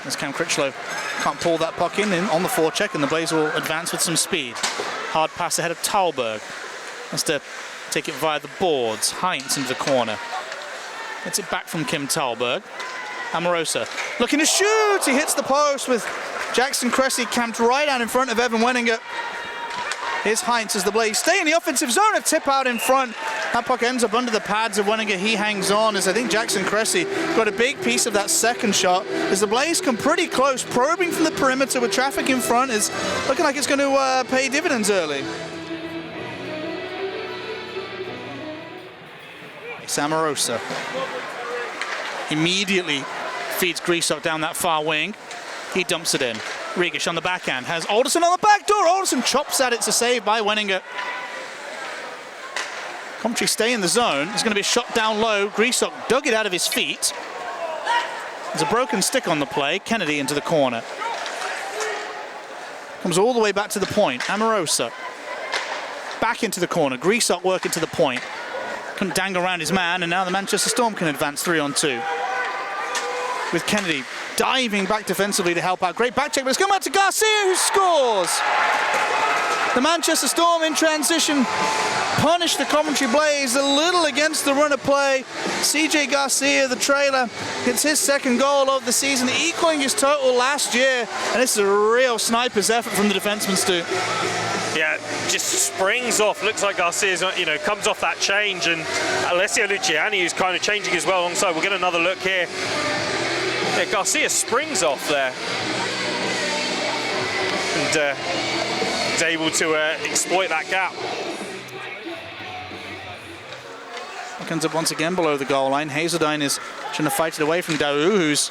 as Cam Critchlow can't pull that puck in on the forecheck, and the Blaze will advance with some speed. Hard pass ahead of Talberg. Has to take it via the boards. Heinz into the corner. Gets it back from Kim Talberg. Amorosa looking to shoot. He hits the post with Jackson Cressy camped right out in front of Evan Wenninger. Here's Heinz as the Blaze stay in the offensive zone. A tip out in front. That puck ends up under the pads of Wenninger. He hangs on as I think Jackson Cressy got a big piece of that second shot as the Blaze come pretty close, probing from the perimeter with traffic in front. Is looking like it's going to pay dividends early. It's Amorosa. Immediately feeds Griesok down that far wing. He dumps it in. Regish on the backhand has Alderson on the back door. Alderson chops at it. It's a save by Wenninger. Coventry stay in the zone. There's going to be a shot down low. Griesok dug it out of his feet. There's a broken stick on the play. Kennedy into the corner. Comes all the way back to the point. Amorosa back into the corner. Griesok working to the point. Couldn't dangle around his man, and now the Manchester Storm can advance 3-on-2. With Kennedy diving back defensively to help out. Great back check, but it's come out to Garcia, who scores! The Manchester Storm in transition punish the Coventry Blaze a little against the run of play. CJ Garcia, the trailer, hits his second goal of the season, equaling his total last year. And this is a real sniper's effort from the defenseman, Stu. Yeah, just springs off. Looks like Garcia's, comes off that change, and Alessio Luciani, who's kind of changing as well alongside. We'll get another look here. Yeah, Garcia springs off there. And is able to exploit that gap. Comes up once again below the goal line. Hazeldine is trying to fight it away from Daou, who's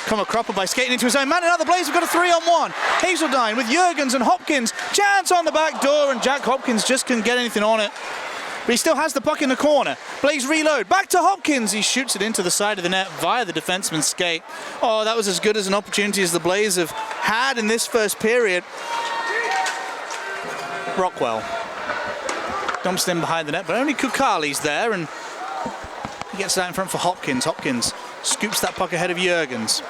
come a cropper by skating into his own man. And now the Blaze have got a 3-on-1. Hazeldine with Jurgens and Hopkins. Chance on the back door, and Jack Hopkins just couldn't get anything on it. But he still has the puck in the corner. Blaze reload. Back to Hopkins. He shoots it into the side of the net via the defenseman's skate. Oh, that was as good as an opportunity as the Blaze have had in this first period. Rockwell dumps in behind the net, but only Kukali's there, and he gets it out in front for Hopkins. Hopkins scoops that puck ahead of Jurgens.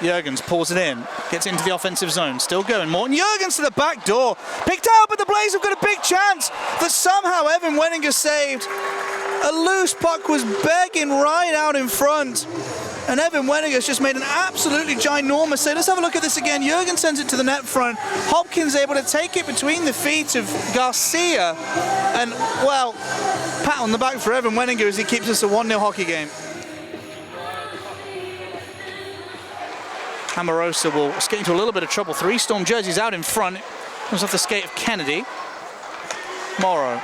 Jurgens pulls it in, gets into the offensive zone, still going. Morten Jurgens to the back door, picked out, but the Blaze have got a big chance that somehow Evan Wenninger saved. A loose puck was begging right out in front, and Evan Wenninger's just made an absolutely ginormous save. Let's have a look at this again. Jurgens sends it to the net front. Hopkins able to take it between the feet of Garcia, and, well, pat on the back for Evan Wenninger as he keeps us a 1-0 hockey game. Amorosa will skate into a little bit of trouble. 3 Storm jerseys out in front. Comes off the skate of Kennedy. Morrow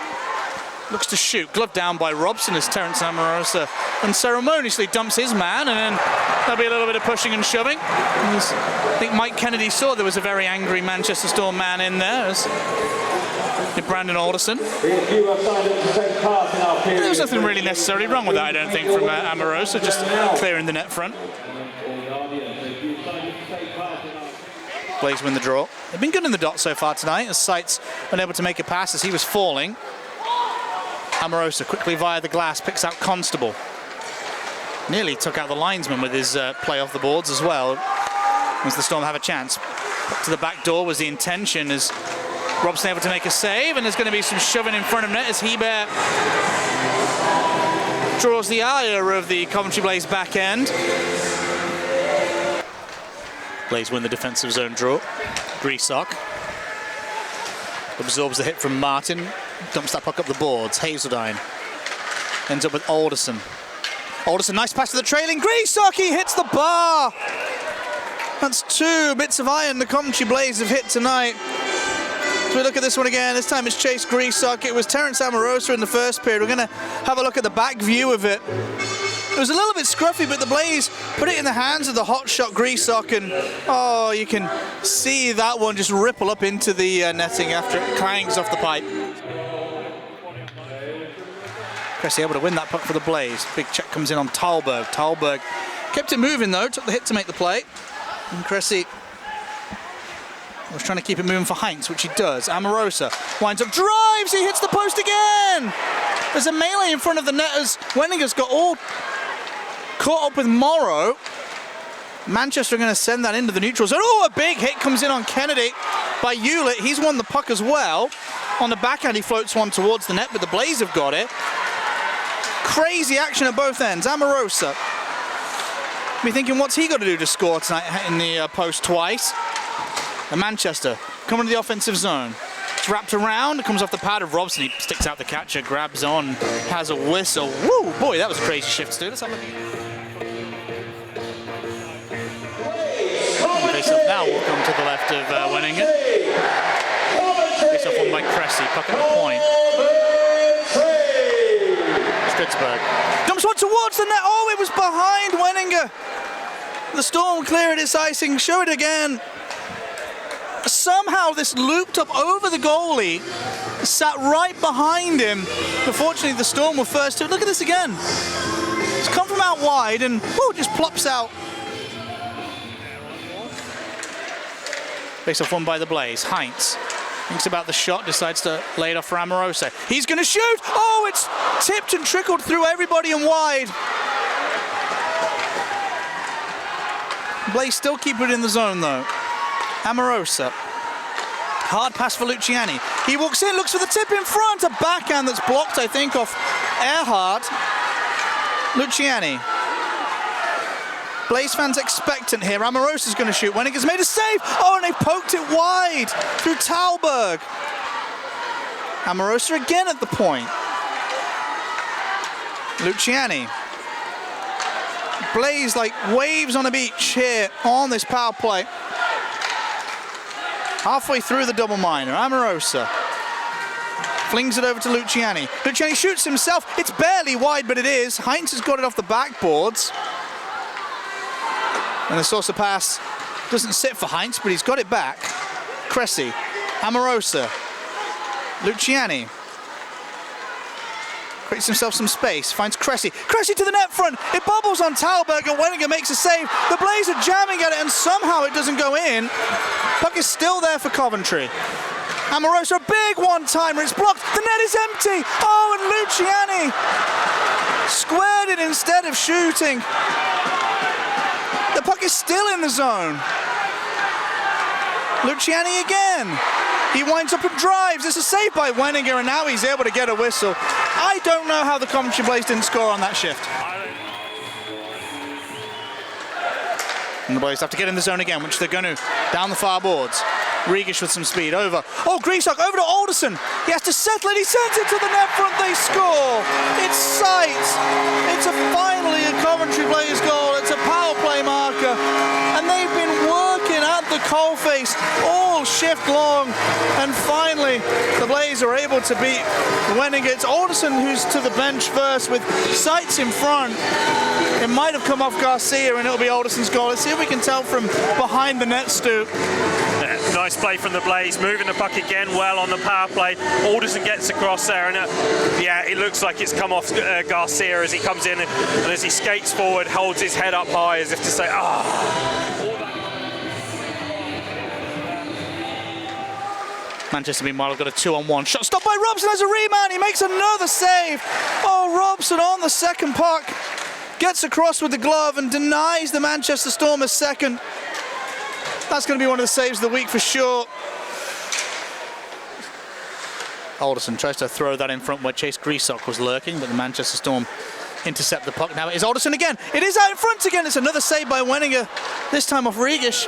looks to shoot. Glove down by Robson as Terence Amorosa unceremoniously dumps his man, and then there'll be a little bit of pushing and shoving. As I think Mike Kennedy saw there was a very angry Manchester Storm man in there, as did Brandon Alderson. There was nothing really necessarily wrong with that, I don't think, from Amorosa, just clearing the net front. Blaze win the draw. They've been good in the dot so far tonight, as Seitz unable to make a pass as he was falling. Amorosa quickly via the glass picks out Constable. Nearly took out the linesman with his play off the boards as well, as the Storm have a chance. Up to the back door was the intention, as Robson able to make a save, and there's going to be some shoving in front of net as Hebert draws the ire of the Coventry Blaze back end. Blaze win the defensive zone draw. Griesok absorbs the hit from Martin, dumps that puck up the boards. Hazeldine ends up with Alderson. Alderson, nice pass to the trailing Griesok. He hits the bar. That's 2 bits of iron the Coventry Blaze have hit tonight. As we look at this one again, this time it's Chase Griesok. It was Terence Amorosa in the first period. We're going to have a look at the back view of it. It was a little bit scruffy, but the Blaze put it in the hands of the hot shot Griesok, and oh, you can see that one just ripple up into the netting after it clangs off the pipe. Cressy able to win that puck for the Blaze. Big check comes in on Talberg. Talberg kept it moving though, took the hit to make the play. And Cressy was trying to keep it moving for Heinz, which he does. Amorosa winds up, drives, he hits the post again! There's a melee in front of the net as Wenninger's got all caught up with Morrow. Manchester are going to send that into the neutral zone. Oh, a big hit comes in on Kennedy by Hewlett. He's won the puck as well. On the backhand, he floats one towards the net, but the Blaze have got it. Crazy action at both ends. Amorosa. Be thinking, what's he got to do to score tonight in the post twice? And Manchester coming to the offensive zone. It's wrapped around, comes off the pad of Robson. He sticks out the catcher, grabs on, has a whistle. Woo, boy, that was a crazy shift, Stu. Let's have a look. Face-off now will come to the left of Wenninger. Face-off won by Cressy, puck at the point. Stridsberg dumps one towards the net. Oh, it was behind Wenninger. The Storm cleared its icing. Show it again. Somehow this looped up over the goalie, sat right behind him. Unfortunately, the Storm were first to. Look at this again. It's come from out wide and whoo, just plops out. Face-off won by the Blaze. Heinz thinks about the shot, decides to lay it off for Amorosa. He's going to shoot. Oh, it's tipped and trickled through everybody and wide. Blaze still keep it in the zone though. Amorosa. Hard pass for Luciani. He walks in, looks for the tip in front. A backhand that's blocked, I think, off Earhart. Luciani. Blaze fans expectant here. Amorosa's going to shoot. Wenninger's made a save. Oh, and they poked it wide through Talberg. Amorosa again at the point. Luciani. Blaze like waves on a beach here on this power play. Halfway through the double minor, Amorosa flings it over to Luciani. Luciani shoots himself. It's barely wide, but it is. Heinz has got it off the backboards. And the Saucer pass doesn't sit for Heinz, but he's got it back. Cressy, Amorosa, Luciani. Creates himself some space, finds Cressy. Cressy to the net front. It bubbles on Talberg and Wenninger makes a save. The Blaze are jamming at it and somehow it doesn't go in. Puck is still there for Coventry. Amorosa, a big one-timer. It's blocked. The net is empty. Oh, and Luciani squared it instead of shooting. The puck is still in the zone. Luciani again. He winds up and drives. It's a save by Wenninger, and now he's able to get a whistle. I don't know how the Coventry Blaze didn't score on that shift. And the Blaze have to get in the zone again, which they're going to. Down the far boards. Regish with some speed. Over. Oh, Griesok over to Alderson. He has to settle it. He sends it to the net front. They score. It's sight. It's finally a Coventry Blaze goal. It's a power play marker. And they've been working at the coalface all shift long. And finally, the Blaze are able to beat Wenninger. It's Alderson who's to the bench first with sights in front. It might have come off Garcia and it'll be Alderson's goal. Let's see if we can tell from behind the net, Stu. Yeah, nice play from the Blaze, moving the puck again well on the power play. Alderson gets across there, and yeah, it looks like it's come off Garcia as he comes in, and as he skates forward, holds his head up high as if to say, Manchester, meanwhile, have got a 2-on-1 shot. Stopped by Robson as a rebound. He makes another save. Oh, Robson on the second puck. Gets across with the glove and denies the Manchester Storm a second. That's going to be one of the saves of the week for sure. Alderson tries to throw that in front where Chase Griesok was lurking, but the Manchester Storm intercept the puck. Now it is Alderson again. It is out in front again. It's another save by Wenninger, this time off Regish.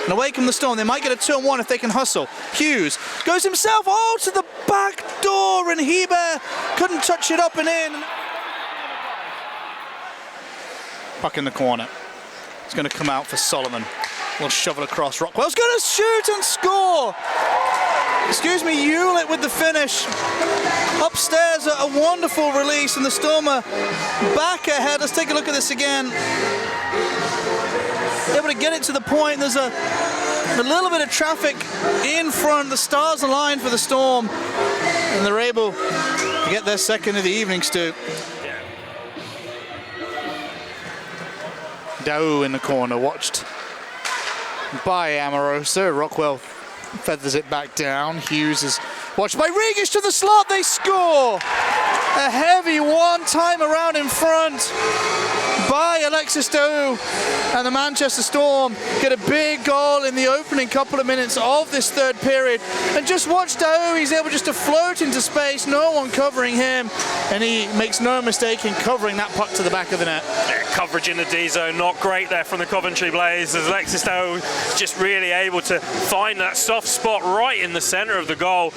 And away come the Storm. They might get a 2-on-1 if they can hustle. Hughes goes himself, to the back door, and Hebert couldn't touch it up and in. Puck in the corner. It's going to come out for Solomon. We'll shovel across. Rockwell's going to shoot and score. Excuse me, Hewlett with the finish. Upstairs, a wonderful release, and the Storm are back ahead. Let's take a look at this again. Able to get it to the point. There's a little bit of traffic in front. The stars align for the Storm, and they're able to get their second of the evening, Stu. Dau in the corner, watched by Amorosa. Rockwell feathers it back down. Hughes is watched by Regish to the slot. They score. A heavy one time around in front by Alexis Daou, and the Manchester Storm get a big goal in the opening couple of minutes of this third period. And just watch Daou, he's able just to float into space, no one covering him, and he makes no mistake in covering that puck to the back of the net. Yeah, coverage in the D zone, not great there from the Coventry Blaze, as Alexis Daou just really able to find that soft spot right in the center of the goal.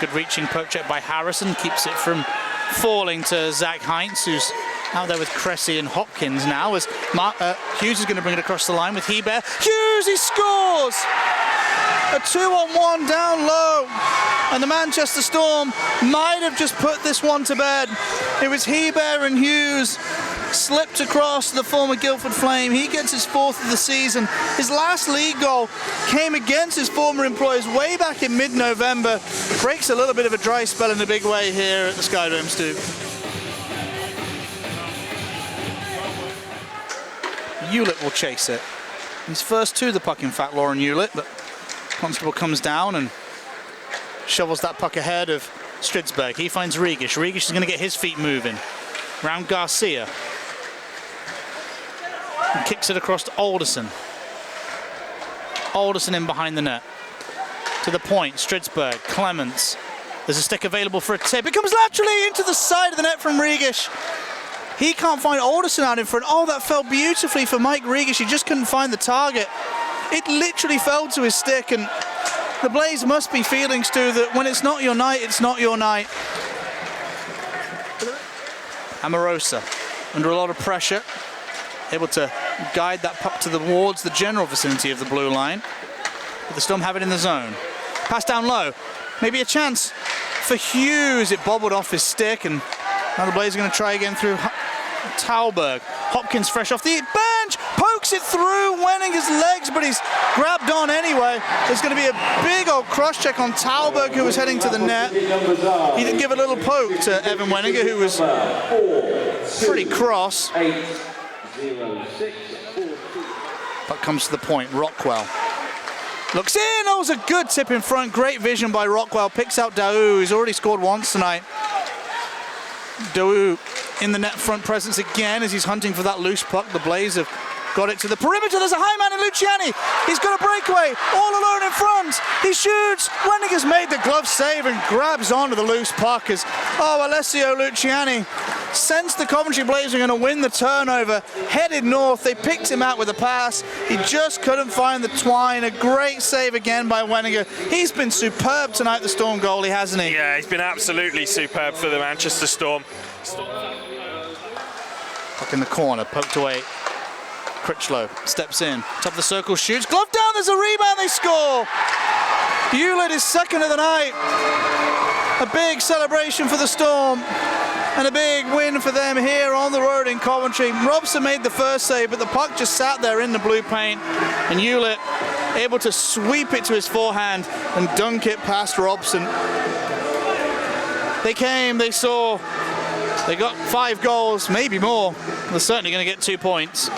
Good reaching poke check by Harrison, keeps it from falling to Zach Heinz, who's out there with Cressy and Hopkins now, as Hughes is going to bring it across the line with Hebert. Hughes, he scores! A 2-on-1 down low, and the Manchester Storm might have just put this one to bed. It was Hebert and Hughes slipped across the former Guildford Flame. He gets his 4th of the season. His last league goal came against his former employers way back in mid-November. Breaks a little bit of a dry spell in a big way here at the Skydome, Stu. Hewlett will chase it. He's first to the puck, in fact, Lauren Hewlett, but Constable comes down and shovels that puck ahead of Stridsberg. He finds Regish. Regish is going to get his feet moving. Round Garcia. And kicks it across to Alderson. Alderson in behind the net. To the point, Stridsberg, Clements. There's a stick available for a tip. It comes laterally into the side of the net from Regish. He can't find Alderson out in front. Oh, that fell beautifully for Mike Regish. He just couldn't find the target. It literally fell to his stick, and the Blaze must be feeling, Stu, that when it's not your night, it's not your night. Amorosa, under a lot of pressure, able to guide that puck towards the general vicinity of the blue line. But the Storm have it in the zone. Pass down low. Maybe a chance for Hughes. It bobbled off his stick, and now the Blaze are going to try again through Tauberg. Hopkins fresh off the bench, pokes it through Wenninger's legs, but he's grabbed on anyway. There's going to be a big old cross check on Tauberg, who was heading to the net. He did give a little poke to Evan Wenninger, who was pretty cross. But comes to the point. Rockwell looks in. That was a good tip in front. Great vision by Rockwell. Picks out Daou, who's already scored once tonight. Daou in the net front presence again as he's hunting for that loose puck. The Blaze have got it to the perimeter. There's a high man in Luciani. He's got a breakaway all alone in front. He shoots. Wenninger's made the glove save and grabs onto the loose puck as Alessio Luciani sensed the Coventry Blaze are going to win the turnover. Headed north. They picked him out with a pass. He just couldn't find the twine. A great save again by Wenninger. He's been superb tonight, the Storm goalie, hasn't he? Yeah, he's been absolutely superb for the Manchester Storm. Puck in the corner, poked away. Critchlow steps in, top of the circle, shoots, glove down, there's a rebound, they score! Hewlett is second of the night. A big celebration for the Storm and a big win for them here on the road in Coventry. Robson made the first save, but the puck just sat there in the blue paint, and Hewlett able to sweep it to his forehand and dunk it past Robson. They came, they saw, they got 5 goals, maybe more. They're certainly going to get 2 points.